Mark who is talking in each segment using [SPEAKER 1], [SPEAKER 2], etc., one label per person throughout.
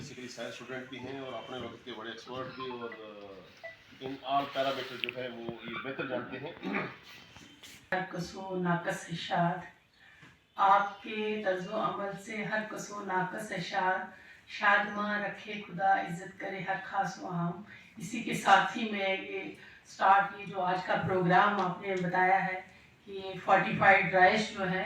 [SPEAKER 1] Basically science student भी हैं और अपने वक्त के बड़े एक्सपर्ट भी, और इन ऑल पैरामीटर जो है वो ये बेहतर जानते हैं।
[SPEAKER 2] हर कसो नाकस है शाद, आपके तर्जो अमल से हर कसो नाकस है शाद माँ रखे खुदा इज्जत करे हर खास हम। इसी के साथ ही मैं ये स्टार्ट, ये जो आज का प्रोग्राम आपने बताया है कि ये 45 राइस जो है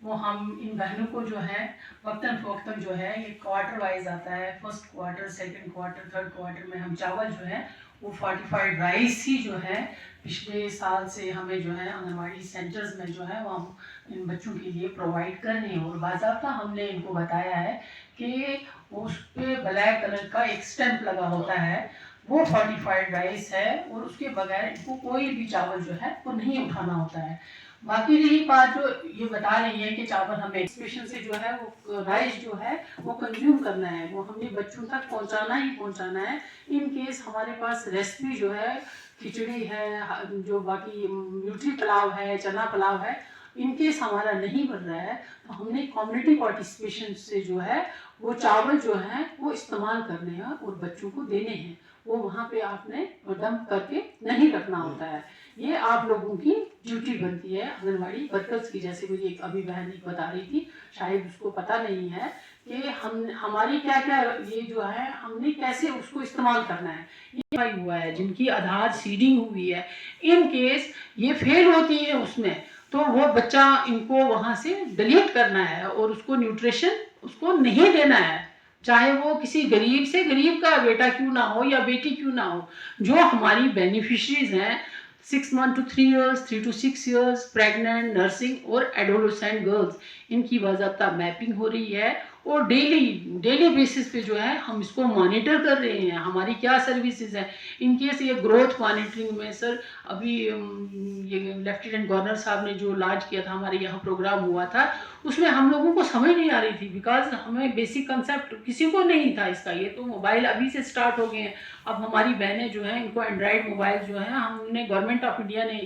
[SPEAKER 2] वो हम इन बहनों को जो है वक्तन फ़वक्तन जो है ये क्वार्टर वाइज आता है, first quarter, second quarter, third quarter में हम चावल जो है वो 45 राइस ही जो है पिछले साल से हमें जो है आंगनबाड़ी सेंटर्स में जो है वो हम इन बच्चों के लिए प्रोवाइड कर रहे हैं। और बाज़ाब्ता हमने इनको बताया है कि उस पर ब्लैक कलर का एक स्टैंप लगा होता है, वो 45 राइस है और उसके बगैर इनको कोई भी चावल जो है वो नहीं उठाना होता है। बाकी रही बात जो ये बता रही है कि चावल हमें एक्सप्रेशन से जो है वो राइस जो है वो कंज्यूम करना है, वो हमने बच्चों तक पहुंचाना ही पहुंचाना है। इन केस हमारे पास रेसिपी जो है खिचड़ी है, जो बाकी न्यूट्री पुलाव है, चना पुलाव है, इनकेस हमारा नहीं बन रहा है तो हमने कम्युनिटी पार्टिसिपेशन से जो है वो चावल जो है वो इस्तेमाल करने हैं और बच्चों को देने हैं। वो वहाँ पे आपने डंप करके नहीं रखना होता है। ये आप लोगों की ड्यूटी बनती है आंगनबाड़ी वर्कर्स की। जैसे मुझे एक अभी बहन एक बता रही थी, शायद उसको पता नहीं है कि हम हमारी क्या क्या ये जो है हमने कैसे उसको इस्तेमाल करना है। ये हुआ है जिनकी आधार सीडिंग हुई है, इन केस ये फेल होती है उसमें तो वो बच्चा इनको वहाँ से डिलीट करना है और उसको न्यूट्रिशन उसको नहीं देना है, चाहे वो किसी गरीब से गरीब का बेटा क्यों ना हो या बेटी क्यों ना हो। जो हमारी बेनिफिशरीज हैं 6 months to 3 years, 3 to 6 years, pregnant, nursing और एडोलसेंट गर्ल्स, इनकी बाज़ाब्ता मैपिंग हो रही है और डेली बेसिस पे जो है हम इसको मॉनिटर कर रहे हैं हमारी क्या सर्विसेज हैं। इन केस ये ग्रोथ मॉनिटरिंग में सर अभी ये लेफ्टिनेंट गवर्नर साहब ने जो लॉन्च किया था, हमारे यहाँ प्रोग्राम हुआ था, उसमें हम लोगों को समझ नहीं आ रही थी बिकॉज हमें बेसिक कंसेप्ट किसी को नहीं था इसका। ये तो मोबाइल अभी से स्टार्ट हो गए हैं, अब हमारी बहनें जो हैं इनको एंड्रॉयड मोबाइल जो है हमने गवर्नमेंट ऑफ इंडिया ने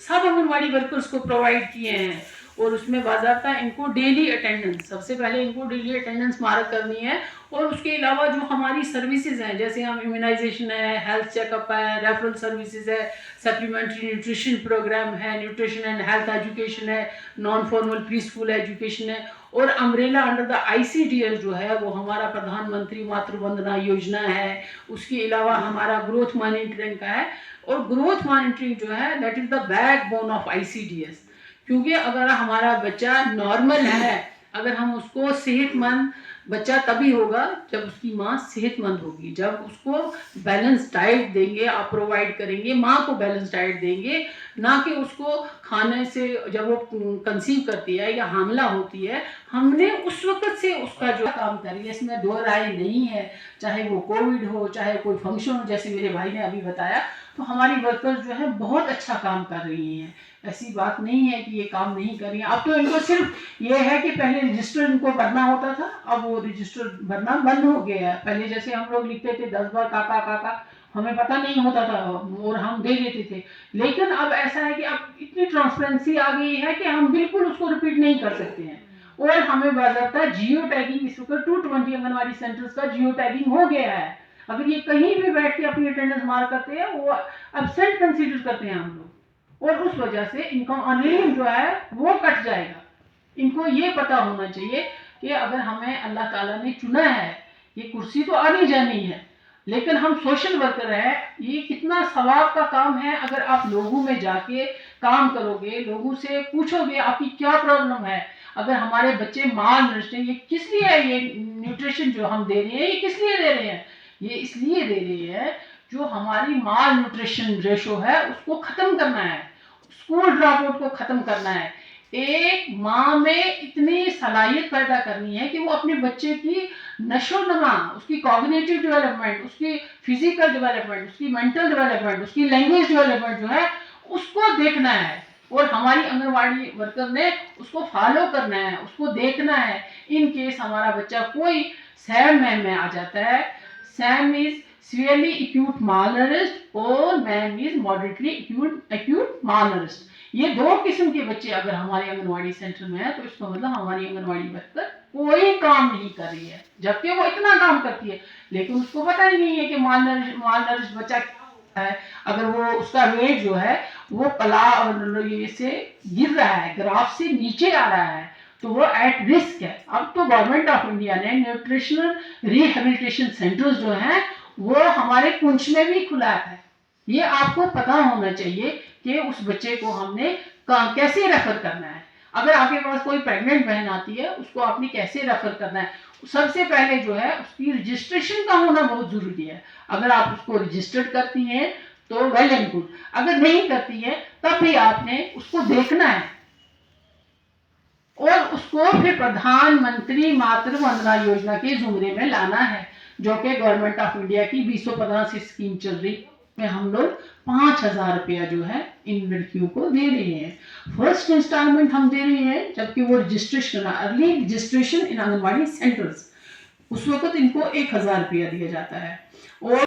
[SPEAKER 2] सब आंगनबाड़ी वर्कर्स को प्रोवाइड किए हैं और उसमें बाज़ाब्ता इनको डेली अटेंडेंस, सबसे पहले इनको डेली अटेंडेंस मार्क करनी है। और उसके अलावा जो हमारी सर्विसेज हैं जैसे हम इम्यूनाइजेशन है, हेल्थ चेकअप है, रेफरल सर्विसेज है, सप्लीमेंट्री न्यूट्रिशन प्रोग्राम है, न्यूट्रिशन एंड हेल्थ एजुकेशन है, non formal pre school education है, और अम्ब्रेला अंडर द ICDS जो है वो हमारा प्रधानमंत्री मातृ वंदना योजना है। उसके अलावा हमारा ग्रोथ मॉनिटरिंग का है, और ग्रोथ मॉनिटरिंग जो है that is the backbone of ICDS। क्योंकि अगर हमारा बच्चा नॉर्मल है, अगर हम उसको सेहतमंद बच्चा तभी होगा जब उसकी माँ सेहतमंद होगी, जब उसको बैलेंस डाइट देंगे, आप प्रोवाइड करेंगे, माँ को बैलेंस डाइट देंगे, ना कि उसको खाने से जब वो कंसीव करती है या हामला होती है हमने उस वक्त से उसका जो काम करिए, इसमें दो राय नहीं है। चाहे वो कोविड हो, चाहे कोई फंक्शन हो, जैसे मेरे भाई ने अभी बताया, तो हमारी वर्कर्स जो है बहुत अच्छा काम कर रही हैं। ऐसी बात नहीं है कि ये काम नहीं कर रही हैं। अब तो इनको सिर्फ ये है कि पहले रजिस्टर इनको भरना होता था, अब वो रजिस्टर भरना बंद हो गया है। पहले जैसे हम लोग लिखते थे 10 बार काका काका, हमें पता नहीं होता था और हम दे देते थे। लेकिन अब ऐसा है कि अब इतनी ट्रांसपेरेंसी आ गई है कि हम बिल्कुल उसको रिपीट नहीं कर सकते हैं। और हमें बाज़ाब्ता जियो टैगिंग, इस वक्त 220 आंगनबाड़ी सेंटर्स का जियो टैगिंग हो गया है। अगर ये कहीं भी बैठ के अपनी अटेंडेंस मार्क करते हैं वो एब्सेंट कंसीडर करते हैं हम लोग, और उस वजह से इनका अर्निंग जो है वो कट जाएगा। इनको ये पता होना चाहिए कि अगर हमें अल्लाह ताला ने चुना है, ये कुर्सी तो आनी जानी है, लेकिन हम सोशल वर्कर हैं। ये कितना सवाब का काम है अगर आप लोगों में जाके काम करोगे, लोगों से पूछोगे आपकी क्या प्रॉब्लम है। अगर हमारे बच्चे माल नरिश्ड, ये किस लिए है, ये न्यूट्रिशन जो हम दे रहे हैं ये किस लिए दे रहे हैं, ये इसलिए दे रहे हैं जो हमारी माल न्यूट्रिशन रेशो है उसको ख़त्म करना है, स्कूल ड्रॉप आउट को ख़त्म करना है। एक माँ में इतनी सलाहियत पैदा करनी है कि वो अपने बच्चे की नशोनमा, उसकी कॉग्निटिव डेवलपमेंट, उसकी फिजिकल डेवलपमेंट, उसकी मेंटल डेवलपमेंट, उसकी लैंग्वेज डेवलपमेंट जो है उसको देखना है। और हमारी आंगनबाड़ी वर्कर ने उसको फॉलो करना है, उसको देखना है। इन केस हमारा बच्चा कोई सैम में आ जाता है, Sam is severely acute malnourished और ma'am is moderately acute malnourished। ये दो किस्म के बच्चे अगर हमारे आंगनबाड़ी सेंटर में है तो इसका मतलब हमारी आंगनबाड़ी वर्कर कोई काम नहीं कर रही है, जबकि वो इतना काम करती है, लेकिन उसको पता ही नहीं है कि माल नरिश बच्चा क्या होता है। अगर वो उसका वेट जो है वो ये से गिर रहा है, ग्राफ से नीचे आ रहा है, तो वो एट रिस्क है। अब तो गवर्नमेंट ऑफ इंडिया ने न्यूट्रिशनल रिहेबिलिटेशन सेंटर्स जो हैं वो हमारे पुंछ में भी खुला है। ये आपको पता होना चाहिए कि उस बच्चे को हमने कैसे रेफर करना है। अगर आपके पास कोई प्रेग्नेंट बहन आती है, उसको आपने कैसे रेफर करना है, सबसे पहले जो है उसकी रजिस्ट्रेशन का होना बहुत जरूरी है। अगर आप उसको रजिस्टर्ड करती हैं तो वेल एंड गुड, अगर नहीं करती है तब भी आपने उसको देखना है और उसको फिर प्रधानमंत्री मातृ वंदना योजना के जुमरे में लाना है, जो कि गवर्नमेंट ऑफ इंडिया की 2015 से स्कीम चल रही है, में हम लोग 5,000 रुपया जो है इन लड़कियों को दे रहे हैं। फर्स्ट इंस्टॉलमेंट हम दे रहे हैं, जबकि वो registration early registration in anganwadi centres, उस वक्त इनको 1,000 रुपया दिया जाता है। और